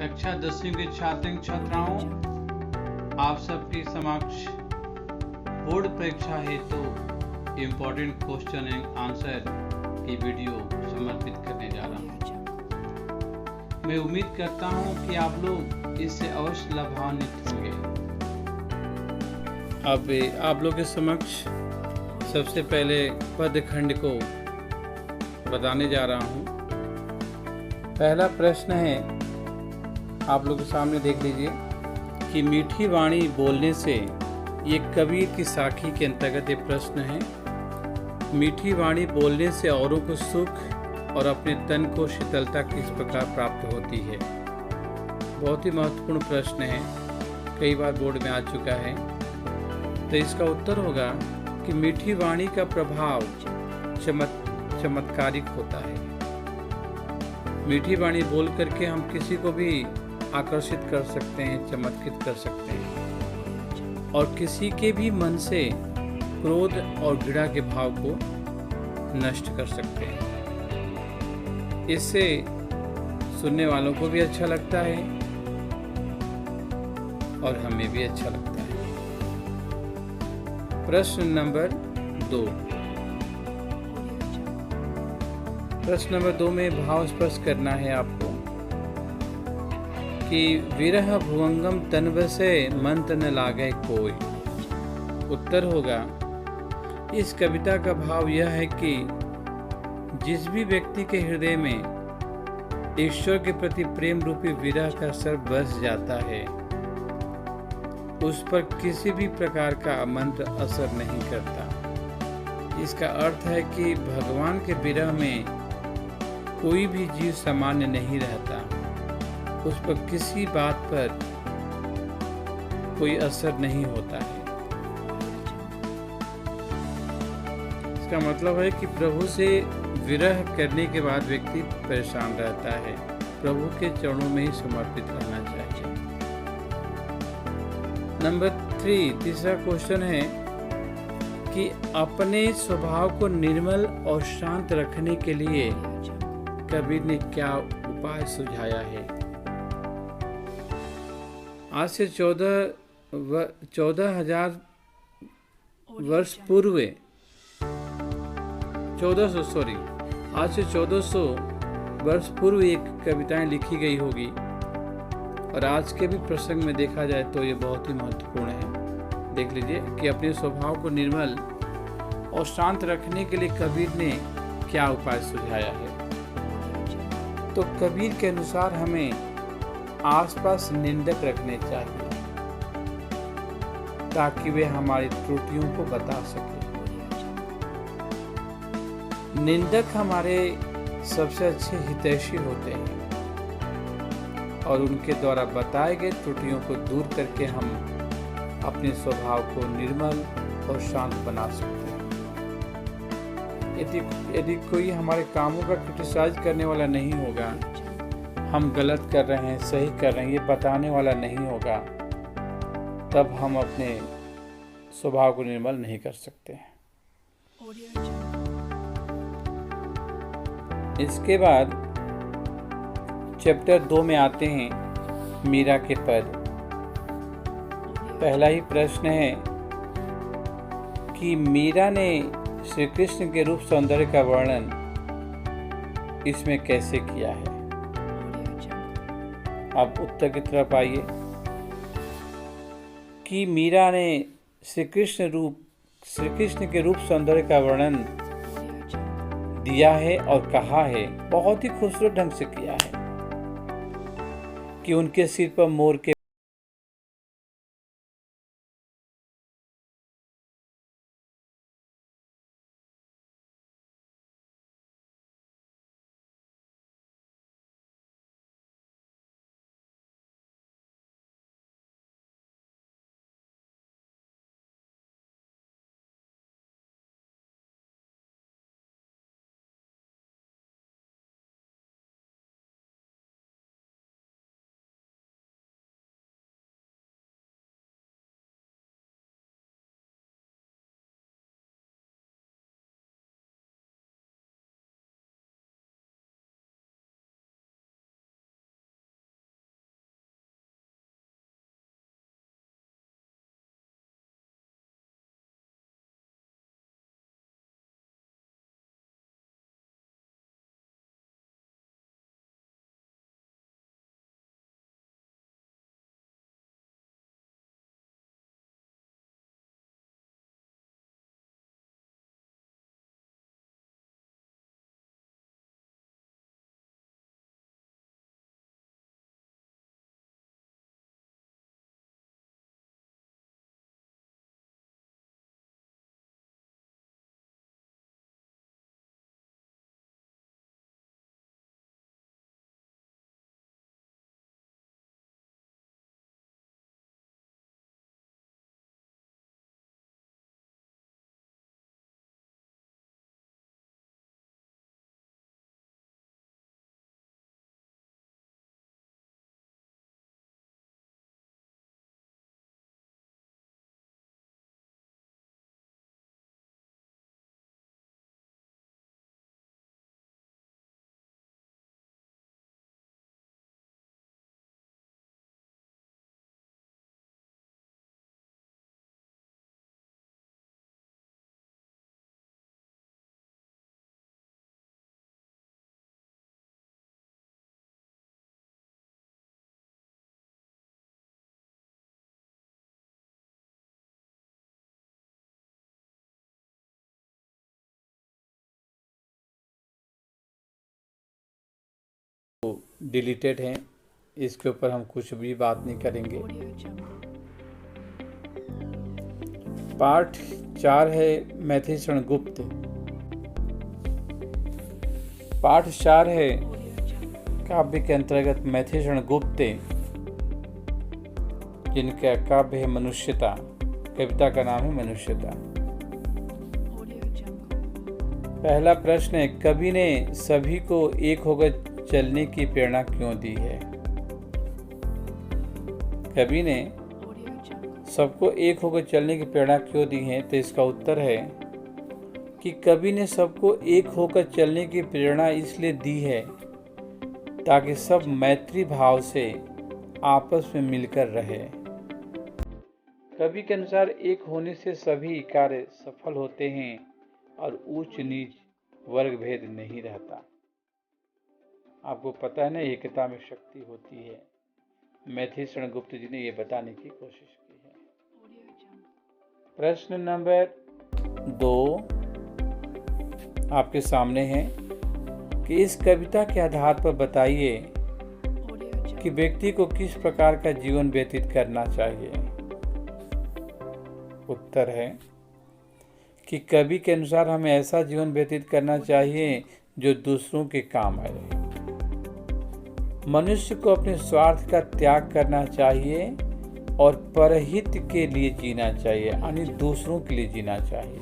कक्षा 10वीं के छात्र छात्राओं, आप सबके समक्ष बोर्ड परीक्षा हेतु इम्पोर्टेंट क्वेश्चन एंड आंसर की वीडियो समर्पित करने जा रहा हूँ। मैं उम्मीद करता हूँ कि आप लोग इससे अवश्य लाभान्वित होंगे। अब आप लोग के समक्ष सबसे पहले पदखंड को बताने जा रहा हूँ। पहला प्रश्न है, आप लोग के सामने देख लीजिए कि मीठी वाणी बोलने से, ये कबीर की साखी के अंतर्गत ये प्रश्न है। मीठी वाणी बोलने से औरों को सुख और अपने तन को शीतलता किस प्रकार प्राप्त होती है। बहुत ही महत्वपूर्ण प्रश्न है, कई बार बोर्ड में आ चुका है। तो इसका उत्तर होगा कि मीठी वाणी का प्रभाव चमत्कारिक होता है। मीठी वाणी बोल करके हम किसी को भी आकर्षित कर सकते हैं, चमत्कृत कर सकते हैं और किसी के भी मन से क्रोध और घृणा के भाव को नष्ट कर सकते हैं। इससे सुनने वालों को भी अच्छा लगता है और हमें भी अच्छा लगता है। प्रश्न नंबर 2। प्रश्न नंबर 2 में भाव स्पष्ट करना है आपको कि विरह भुवंगम तन बसे मन तन लागे कोई। उत्तर होगा, इस कविता का भाव यह है कि जिस भी व्यक्ति के हृदय में ईश्वर के प्रति प्रेम रूपी विरह का सर्प बस जाता है, उस पर किसी भी प्रकार का मंत्र असर नहीं करता। इसका अर्थ है कि भगवान के विरह में कोई भी जीव सामान्य नहीं रहता, उस पर किसी बात पर कोई असर नहीं होता है। इसका मतलब है कि प्रभु से विरह करने के बाद व्यक्ति परेशान रहता है, प्रभु के चरणों में ही समर्पित रहना चाहिए। नंबर 3, तीसरा क्वेश्चन है कि अपने स्वभाव को निर्मल और शांत रखने के लिए कबीर ने क्या उपाय सुझाया है। आज से 14,000 वर्ष पूर्व, आज से 1400 वर्ष पूर्व एक कविताएं लिखी गई होगी और आज के भी प्रसंग में देखा जाए तो ये बहुत ही महत्वपूर्ण है। देख लीजिए कि अपने स्वभाव को निर्मल और शांत रखने के लिए कबीर ने क्या उपाय सुझाया है। तो कबीर के अनुसार हमें आसपास निंदक रखने चाहिए ताकि वे हमारी त्रुटियों को बता सके। निंदक हमारे सबसे अच्छे हितैषी होते हैं और उनके द्वारा बताए गए त्रुटियों को दूर करके हम अपने स्वभाव को निर्मल और शांत बना सकते हैं। यदि कोई हमारे कामों का क्रिटिसाइज करने वाला नहीं होगा, हम गलत कर रहे हैं, सही कर रहे हैं, ये बताने वाला नहीं होगा, तब हम अपने स्वभाव को निर्मल नहीं कर सकते हैं। इसके बाद चैप्टर 2 में आते हैं मीरा के पद। पहला ही प्रश्न है कि मीरा ने श्री कृष्ण के रूप सौंदर्य का वर्णन इसमें कैसे किया है। अब उत्तर की तरफ आइए कि मीरा ने श्री कृष्ण के रूप सौंदर्य का वर्णन दिया है और कहा है, बहुत ही खूबसूरत ढंग से किया है कि उनके सिर पर मोर के डिलीटेड हैं, इसके ऊपर हम कुछ भी बात नहीं करेंगे। पाठ 4 है मैथिलीशरण गुप्त। पाठ 4 है काव्य के अंतर्गत मैथिलीशरण गुप्त, जिनका काव्य है मनुष्यता। कविता का नाम है मनुष्यता। पहला प्रश्न है, कवि ने सभी को एक होकर चलने की प्रेरणा क्यों दी है? कवि ने सबको एक होकर चलने की प्रेरणा क्यों दी है? तो इसका उत्तर है कि कवि ने सबको एक होकर चलने की प्रेरणा इसलिए दी है ताकि सब मैत्री भाव से आपस में मिलकर रहे। कवि के अनुसार एक होने से सभी कार्य सफल होते हैं और ऊंच नीच वर्ग भेद नहीं रहता। आपको पता है ना, एकता में शक्ति होती है। मैथिलीशरण गुप्त जी ने ये बताने की कोशिश की है। प्रश्न नंबर 2 आपके सामने है कि इस कविता के आधार पर बताइए कि व्यक्ति को किस प्रकार का जीवन व्यतीत करना चाहिए। उत्तर है कि कवि के अनुसार हमें ऐसा जीवन व्यतीत करना चाहिए जो दूसरों के काम आए। मनुष्य को अपने स्वार्थ का त्याग करना चाहिए और परहित के लिए जीना चाहिए, यानी दूसरों के लिए जीना चाहिए।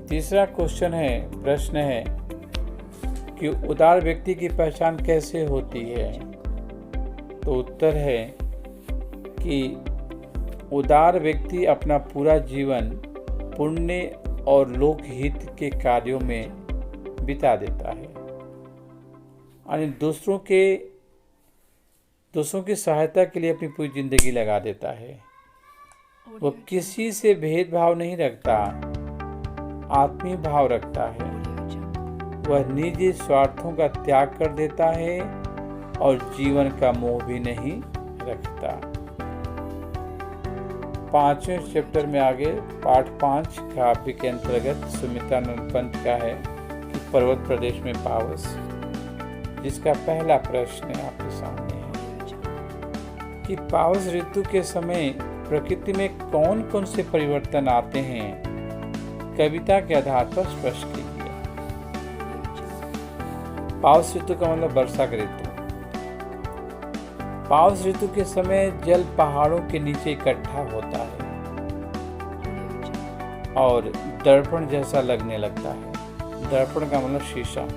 तीसरा प्रश्न है कि उदार व्यक्ति की पहचान कैसे होती है? तो उत्तर है कि उदार व्यक्ति अपना पूरा जीवन पुण्य और लोकहित के कार्यों में बिता देता है, यानी दूसरों की सहायता के लिए अपनी पूरी जिंदगी लगा देता है। वो किसी से भेदभाव नहीं रखता, आत्मीय भाव रखता है। वह निजी स्वार्थों का त्याग कर देता है और जीवन का मोह भी नहीं रखता। 5वें चैप्टर में आगे पाठ 5 काव्य के अंतर्गत सुमित्रानंद पंत का है कि पर्वत प्रदेश में पावस, जिसका पहला प्रश्न आपके सामने है कि पावस ऋतु के समय प्रकृति में कौन कौन से परिवर्तन आते हैं, कविता के आधार पर स्पष्ट कीजिए। पावस ऋतु का मतलब वर्षा का ऋतु। पावस ऋतु के समय जल पहाड़ों के नीचे इकट्ठा होता है और दर्पण जैसा लगने लगता है। दर्पण का मतलब शीशा।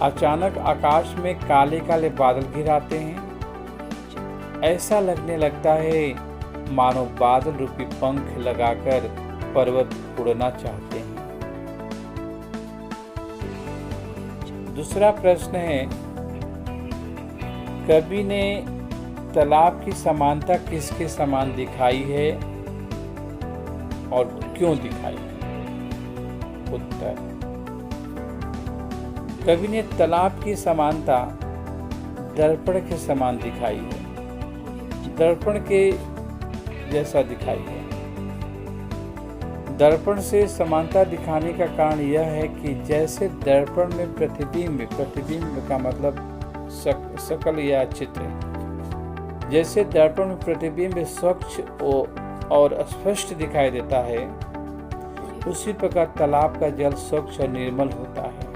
अचानक आकाश में काले काले बादल घिर आते हैं। ऐसा लगने लगता है मानो बादल रूपी पंख लगाकर पर्वत उड़ना चाहते हैं। दूसरा प्रश्न है, कवि ने तालाब की समानता किसके समान दिखाई है और क्यों दिखाई है? उत्तर, कवि ने तालाब की समानता दर्पण के समान दिखाई है। दर्पण के जैसा दिखाई है। दर्पण से समानता दिखाने का कारण यह है कि जैसे दर्पण में प्रतिबिंब का मतलब शकल या चित्र, जैसे दर्पण में प्रतिबिंब स्वच्छ और स्पष्ट दिखाई देता है, उसी प्रकार तालाब का जल स्वच्छ और निर्मल होता है।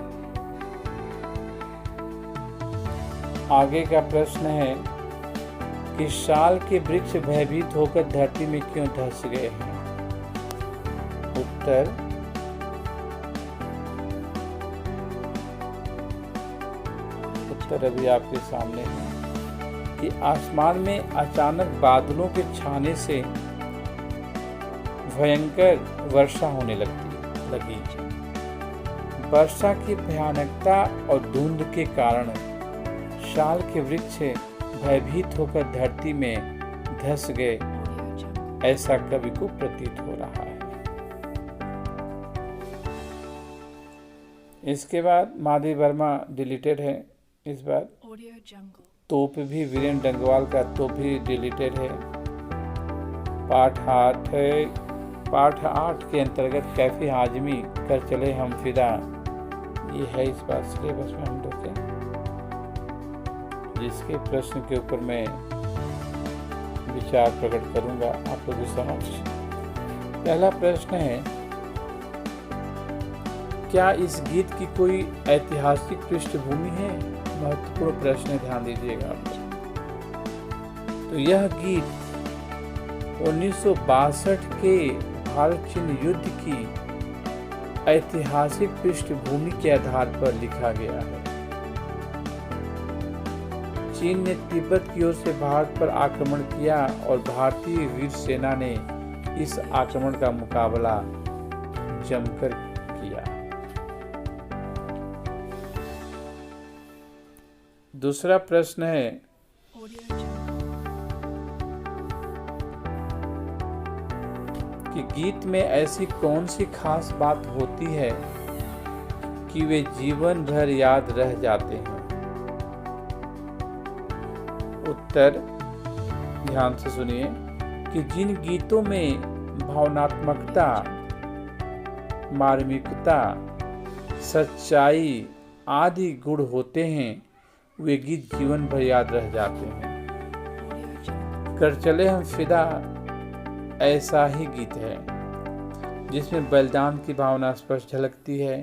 आगे का प्रश्न है कि साल के वृक्ष भयभीत होकर धरती में क्यों धंस गए हैं? उत्तर, अभी आपके सामने है कि आसमान में अचानक बादलों के छाने से भयंकर वर्षा होने लगी। वर्षा की भयानकता और धुंध के कारण साल के वृक्ष भयभीत होकर धरती में धंस गए, ऐसा कवि को प्रतीत हो रहा है। इसके बाद माधवी वर्मा डिलीटेड है। इस बार तोप भी वीरेंद्र डंगवाल का तोप भी डिलीटेड है। पाठ 8 है। पाठ 8 के अंतर्गत कैफी हाजमी कर चले हम फिदा, ये है इस बार सिलेबस में हम लोग के, जिसके प्रश्न के ऊपर मैं विचार प्रकट करूंगा आप लोगों के समक्ष। पहला प्रश्न है, क्या इस गीत की कोई ऐतिहासिक पृष्ठभूमि है? महत्वपूर्ण प्रश्न है, ध्यान दीजिएगा आप लोग। तो यह गीत 1962 के भारत चीन युद्ध की ऐतिहासिक पृष्ठभूमि के आधार पर लिखा गया है। चीन ने तिब्बत की ओर से भारत पर आक्रमण किया और भारतीय वीर सेना ने इस आक्रमण का मुकाबला जमकर किया। दूसरा प्रश्न है, कि गीत में ऐसी कौन सी खास बात होती है कि वे जीवन भर याद रह जाते हैं? उत्तर ध्यान से सुनिए कि जिन गीतों में भावनात्मकता, मार्मिकता, सच्चाई आदि गुण होते हैं, वे गीत जीवन भर याद रह जाते हैं। कर चले हम फिदा ऐसा ही गीत है, जिसमें बलिदान की भावना स्पष्ट झलकती है।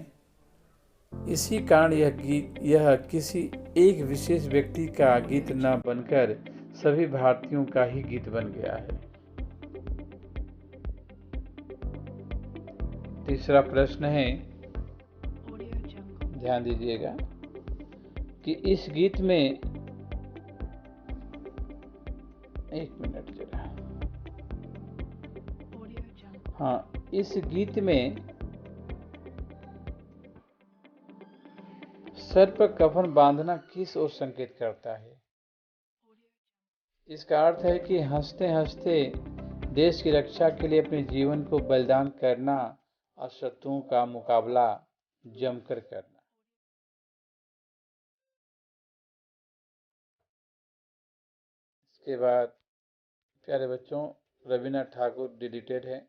इसी कारण यह किसी एक विशेष व्यक्ति का गीत न बनकर सभी भारतीयों का ही गीत बन गया है। तीसरा प्रश्न है, ध्यान दीजिएगा कि इस गीत में, एक मिनट जरा, हाँ, इस गीत में सर पर कफन बांधना किस ओर संकेत करता है? इसका अर्थ है कि हंसते हंसते देश की रक्षा के लिए अपने जीवन को बलिदान करना और शत्रुओं का मुकाबला जमकर करना। इसके बाद प्यारे बच्चों, रविन्द्रनाथ ठाकुर डिलीटेड है।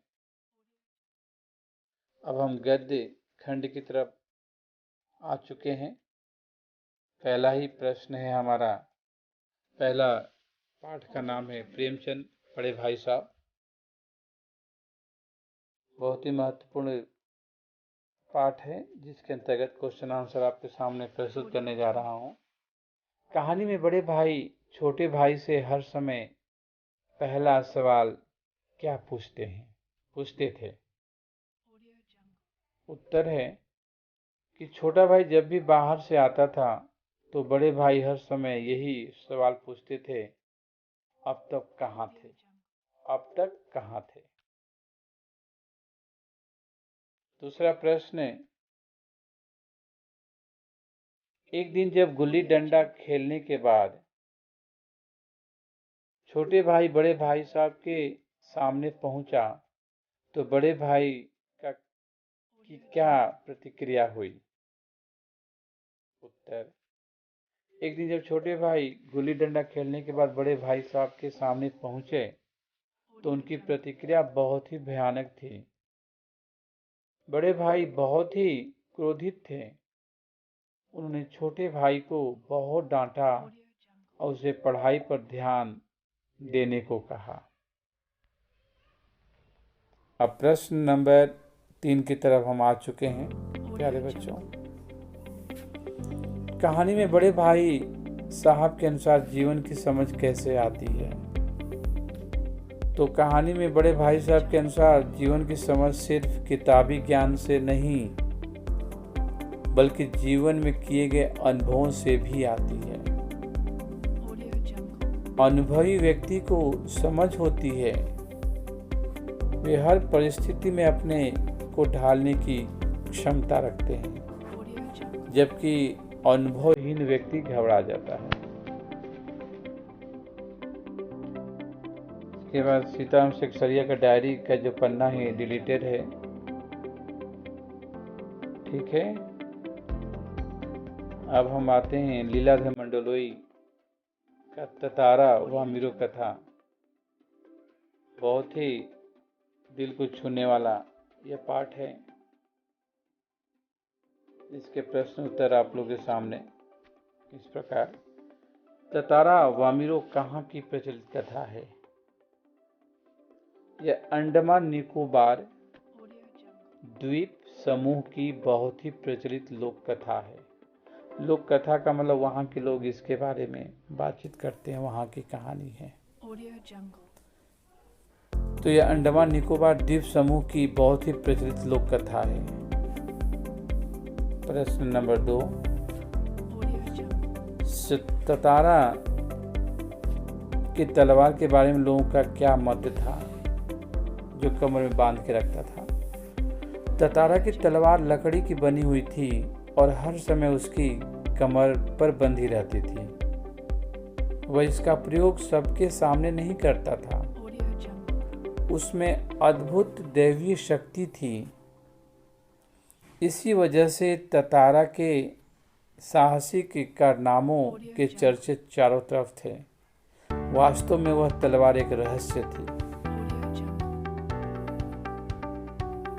अब हम गद्य खंड की तरफ आ चुके हैं। पहला ही प्रश्न है हमारा, पहला पाठ का नाम है प्रेमचंद बड़े भाई साहब। बहुत ही महत्वपूर्ण पाठ है, जिसके अंतर्गत क्वेश्चन आंसर आपके सामने प्रस्तुत करने जा रहा हूँ। कहानी में बड़े भाई छोटे भाई से हर समय पहला सवाल क्या पूछते थे? उत्तर है कि छोटा भाई जब भी बाहर से आता था तो बड़े भाई हर समय यही सवाल पूछते थे, अब तक कहाँ थे? अब तक कहाँ थे? दूसरा प्रश्न है, एक दिन जब गुल्ली डंडा खेलने के बाद छोटे भाई बड़े भाई साहब के सामने पहुंचा तो बड़े भाई की क्या प्रतिक्रिया हुई? उत्तर, एक दिन जब छोटे भाई गुल्ली डंडा खेलने के बाद बड़े भाई साहब के सामने पहुंचे तो उनकी प्रतिक्रिया बहुत ही भयानक थी। बड़े भाई बहुत ही क्रोधित थे। उन्होंने छोटे भाई को बहुत डांटा और उसे पढ़ाई पर ध्यान देने को कहा। अब प्रश्न नंबर 3 की तरफ हम आ चुके हैं प्यारे बच्चों। कहानी में बड़े भाई साहब के अनुसार जीवन की समझ कैसे आती है? तो कहानी में बड़े भाई साहब के अनुसार जीवन की समझ सिर्फ किताबी ज्ञान से नहीं बल्कि जीवन में किए गए अनुभवों से भी आती है। अनुभवी व्यक्ति को समझ होती है, वे हर परिस्थिति में अपने को ढालने की क्षमता रखते हैं, जबकि अनुभवहीन व्यक्ति घबरा जाता है। इसके बाद सीताराम सेक्सरिया का डायरी का जो पन्ना है डिलीटेड है, ठीक है। अब हम आते हैं लीलाधर मंडलोई का ततारा व मीरू कथा। बहुत ही दिल को छूने वाला यह पाठ है। इसके प्रश्न उत्तर आप लोगों के सामने इस प्रकार। ततारा वामिरो कहाँ की प्रचलित कथा है? यह अंडमान निकोबार द्वीप समूह की बहुत ही प्रचलित लोक कथा है। लोक कथा का मतलब वहाँ के लोग इसके बारे में बातचीत करते हैं, वहाँ की कहानी है। तो यह अंडमान निकोबार द्वीप समूह की बहुत ही प्रचलित लोक कथा है। प्रश्न नंबर 2, ततारा की तलवार के बारे में लोगों का क्या मत था जो कमर में बांध के रखता था? ततारा की तलवार लकड़ी की बनी हुई थी और हर समय उसकी कमर पर बंधी रहती थी। वह इसका प्रयोग सबके सामने नहीं करता था। उसमें अद्भुत दैवीय शक्ति थी। इसी वजह से ततारा के साहसिक कारनामों के चर्चे चारों तरफ थे। वास्तव में वह तलवार एक रहस्य थी।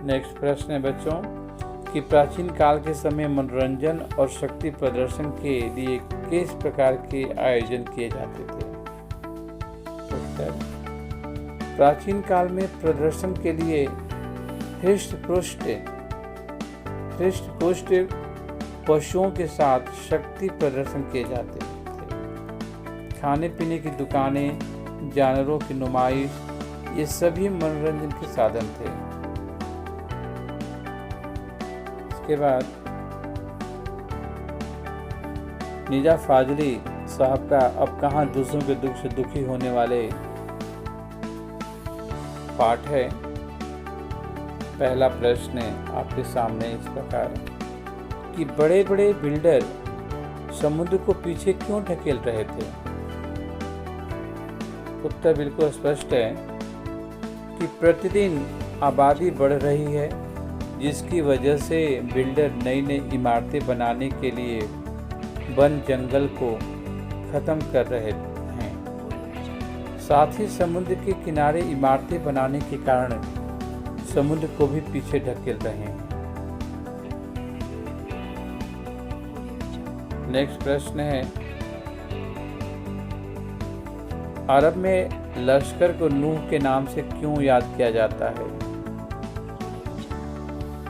नेक्स्ट प्रश्न है बच्चों कि प्राचीन काल के समय मनोरंजन और शक्ति प्रदर्शन के लिए किस प्रकार के आयोजन किए जाते थे? उत्तर, प्राचीन काल में प्रदर्शन के लिए हृष्ट-पुष्ट पशुओं के साथ शक्ति प्रदर्शन किए जाते थे। खाने पीने की दुकानें, जानवरों की नुमाइश, ये सभी मनोरंजन के साधन थे। इसके बाद निजा फाजली साहब का अब कहाँ दूसरों के दुख से दुखी होने वाले पाठ है। पहला प्रश्न आपके सामने इस प्रकार कि बड़े बड़े बिल्डर समुद्र को पीछे क्यों ढकेल रहे थे? उत्तर बिल्कुल स्पष्ट है कि प्रतिदिन आबादी बढ़ रही है, जिसकी वजह से बिल्डर नई नई इमारतें बनाने के लिए वन जंगल को खत्म कर रहे हैं। साथ ही समुद्र के किनारे इमारतें बनाने के कारण समुद्र को भी पीछे ढकेल रहे हैं। नेक्स्ट प्रश्न है अरब में लश्कर को नूह के नाम से क्यों याद किया जाता है?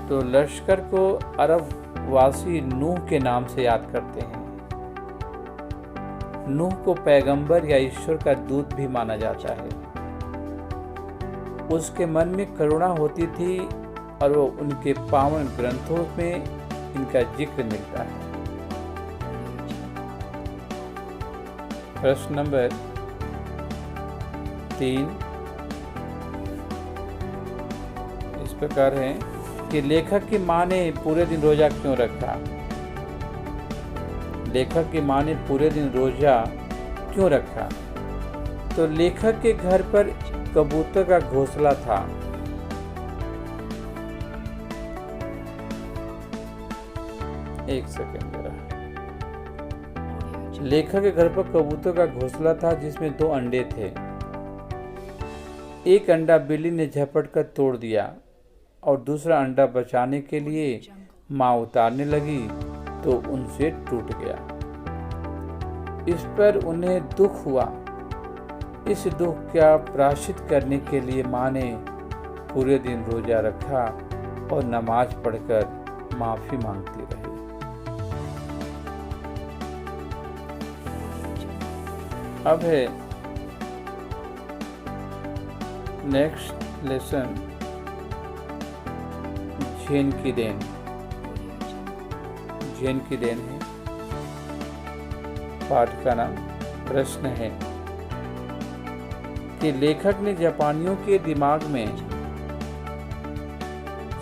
तो लश्कर को अरब वासी नूह के नाम से याद करते हैं। नूह को पैगंबर या ईश्वर का दूत भी माना जाता है। उसके मन में करुणा होती थी और वो उनके पावन ग्रंथों में इनका जिक्र मिलता है। प्रश्न नंबर 3 इस प्रकार है कि लेखक की मां ने पूरे दिन रोजा क्यों रखा? लेखक की मां ने पूरे दिन रोजा क्यों रखा? तो लेखक के घर पर कबूतर का घोंसला था। एक सेकंड जरा। लेखक के घर पर कबूतर का घोंसला था जिसमें 2 अंडे थे। एक अंडा बिल्ली ने झपट कर तोड़ दिया और दूसरा अंडा बचाने के लिए मां उतारने लगी तो उनसे टूट गया। इस पर उन्हें दुख हुआ। इस दुख का प्रायश्चित करने के लिए मां ने पूरे दिन रोजा रखा और नमाज पढ़कर माफी मांगती रही। अब है नेक्स्ट लेसन झेन की देन। झेन की देन है पाठ का नाम। प्रश्न है कि लेखक ने जापानियों के दिमाग में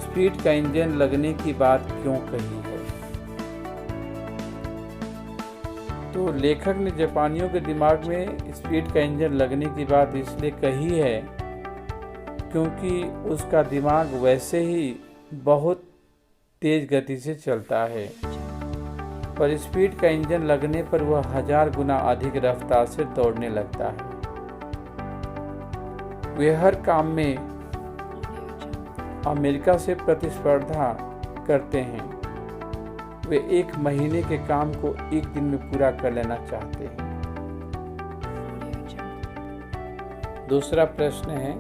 स्पीड का इंजन लगने की बात क्यों कही है? तो लेखक ने जापानियों के दिमाग में स्पीड का इंजन लगने की बात इसलिए कही है क्योंकि उसका दिमाग वैसे ही बहुत तेज गति से चलता है, पर स्पीड का इंजन लगने पर वह 1000 गुना अधिक रफ्तार से दौड़ने लगता है। वे हर काम में अमेरिका से प्रतिस्पर्धा करते हैं। वे 1 महीने के काम को 1 दिन में पूरा कर लेना चाहते हैं। दूसरा प्रश्न है,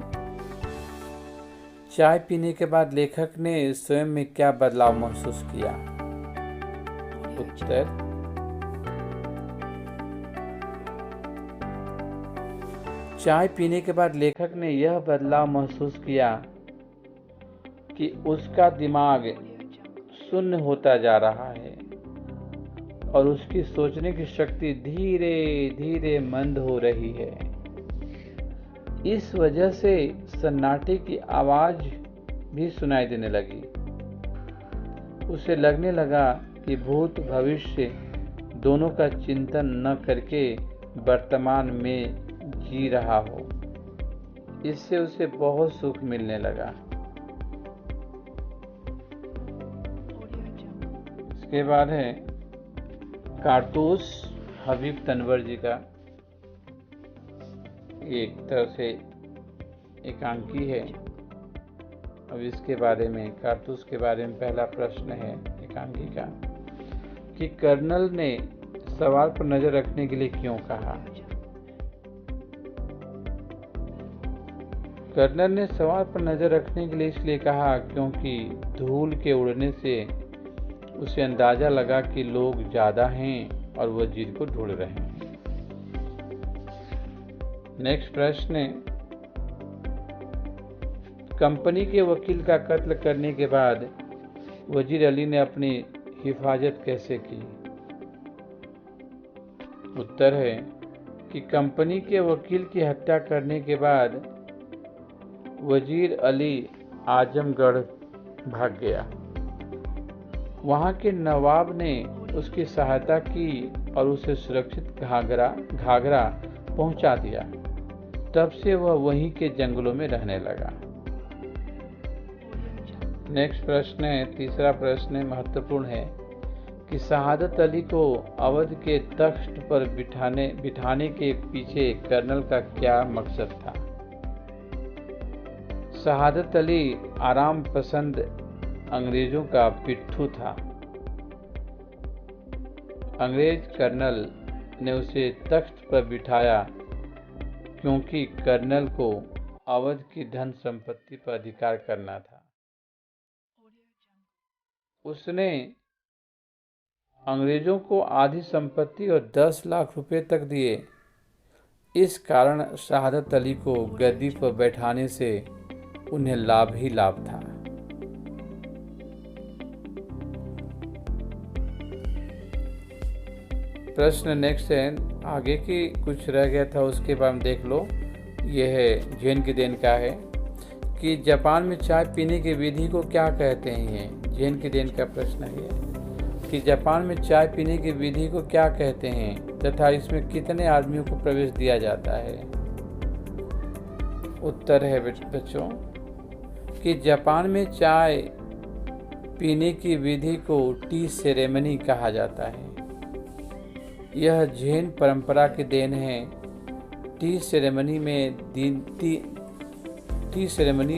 चाय पीने के बाद लेखक ने स्वयं में क्या बदलाव महसूस किया? उत्तर, चाय पीने के बाद लेखक ने यह बदलाव महसूस किया कि उसका दिमाग शून्य होता जा रहा है और उसकी सोचने की शक्ति धीरे धीरे मंद हो रही है। इस वजह से सन्नाटे की आवाज भी सुनाई देने लगी। उसे लगने लगा कि भूत भविष्य दोनों का चिंतन न करके वर्तमान में जी रहा हो। इससे उसे बहुत सुख मिलने लगा। इसके बाद है कारतूस हबीब तनवर जी का, एक तरह से एकांकी है। अब इसके बारे में, कारतूस के बारे में पहला प्रश्न है एकांकी का कि कर्नल ने सवाल पर नजर रखने के लिए क्यों कहा? कर्नल ने सवाल पर नजर रखने के लिए इसलिए कहा क्योंकि धूल के उड़ने से उसे अंदाजा लगा कि लोग ज्यादा हैं और वजीर को ढूंढ रहे हैं। नेक्स्ट प्रश्न है, कंपनी के वकील का कत्ल करने के बाद वजीर अली ने अपनी हिफाजत कैसे की? उत्तर है कि कंपनी के वकील की हत्या करने के बाद वजीर अली आजमगढ़ भाग गया। वहां के नवाब ने उसकी सहायता की और उसे सुरक्षित घाघरा पहुंचा दिया। तब से वह वहीं के जंगलों में रहने लगा। नेक्स्ट प्रश्न है, तीसरा प्रश्न है, महत्वपूर्ण है कि शहादत अली को अवध के तख्त पर बिठाने के पीछे कर्नल का क्या मकसद था? शहादत अली आराम पसंद अंग्रेजों का पिट्ठू था। अंग्रेज कर्नल ने उसे तख्त पर बिठाया क्योंकि कर्नल को अवध की धन संपत्ति पर अधिकार करना था। उसने अंग्रेजों को आधी संपत्ति और 10 लाख रुपए तक दिए। इस कारण शहादत अली को गद्दी पर बैठाने से उन्हें लाभ ही लाभ था। प्रश्न नेक्स्ट है, आगे की कुछ रह गया था उसके बाद देख लो। यह है जैन की देन का है कि जापान में चाय पीने की विधि को क्या कहते हैं? जैन की देन का प्रश्न है कि जापान में चाय पीने की विधि को क्या कहते हैं तथा इसमें कितने आदमियों को प्रवेश दिया जाता है? उत्तर है बच्चों कि जापान में चाय पीने की विधि को टी सेरेमनी कहा जाता है। यह जैन परंपरा की देन है। टी सेरेमनी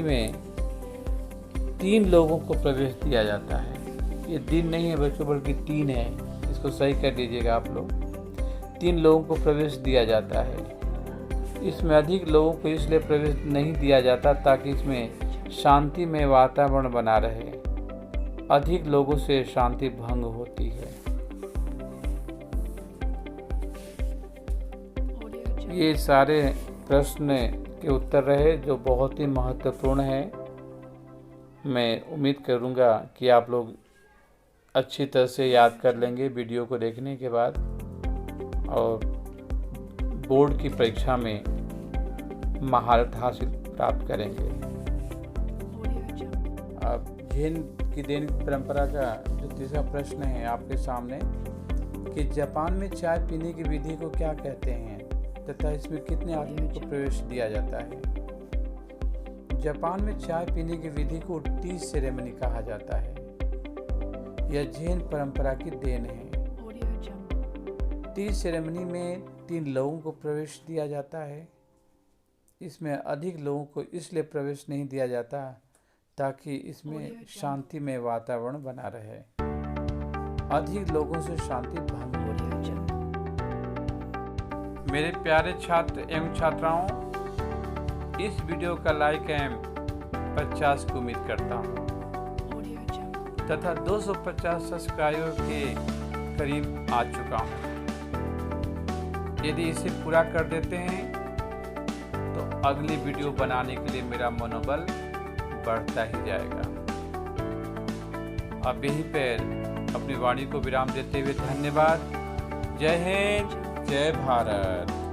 में 3 लोगों को प्रवेश दिया जाता है। ये दिन नहीं है बच्चों बल्कि 3 है, इसको सही कर लीजिएगा आप लोग। 3 लोगों को प्रवेश दिया जाता है। इसमें अधिक लोगों को इसलिए प्रवेश नहीं दिया जाता ताकि इसमें शांतिमय वातावरण बना रहे। अधिक लोगों से शांति भंग होती है। ये सारे प्रश्न के उत्तर रहे जो बहुत ही महत्वपूर्ण है। मैं उम्मीद करूँगा कि आप लोग अच्छी तरह से याद कर लेंगे वीडियो को देखने के बाद और बोर्ड की परीक्षा में महारत हासिल प्राप्त करेंगे। अब जैन की देन परंपरा का जो तीसरा प्रश्न है आपके सामने कि जापान में चाय पीने की विधि को क्या कहते हैं तथा इसमें कितने आदमियों को प्रवेश दिया जाता है? जापान में चाय पीने की विधि को टी सेरेमनी कहा जाता है। यह जैन परंपरा की देन है। टी सेरेमनी में 3 लोगों को प्रवेश दिया जाता है। इसमें अधिक लोगों को इसलिए प्रवेश नहीं दिया जाता ताकि इसमें शांतिमय वातावरण बना रहे। अधिक लोगों से शांति भंग हो रही है। मेरे प्यारे छात्र एवं छात्राओं, इस वीडियो का लाइक एवं 50 की उम्मीद करता हूँ तथा 250 सब्सक्राइबर के करीब आ चुका हूँ। यदि इसे पूरा कर देते हैं तो अगली वीडियो बनाने के लिए मेरा मनोबल बढ़ता ही जाएगा। अब यहीं पर अपनी वाणी को विराम देते हुए धन्यवाद। जय हिंद, जय भारत।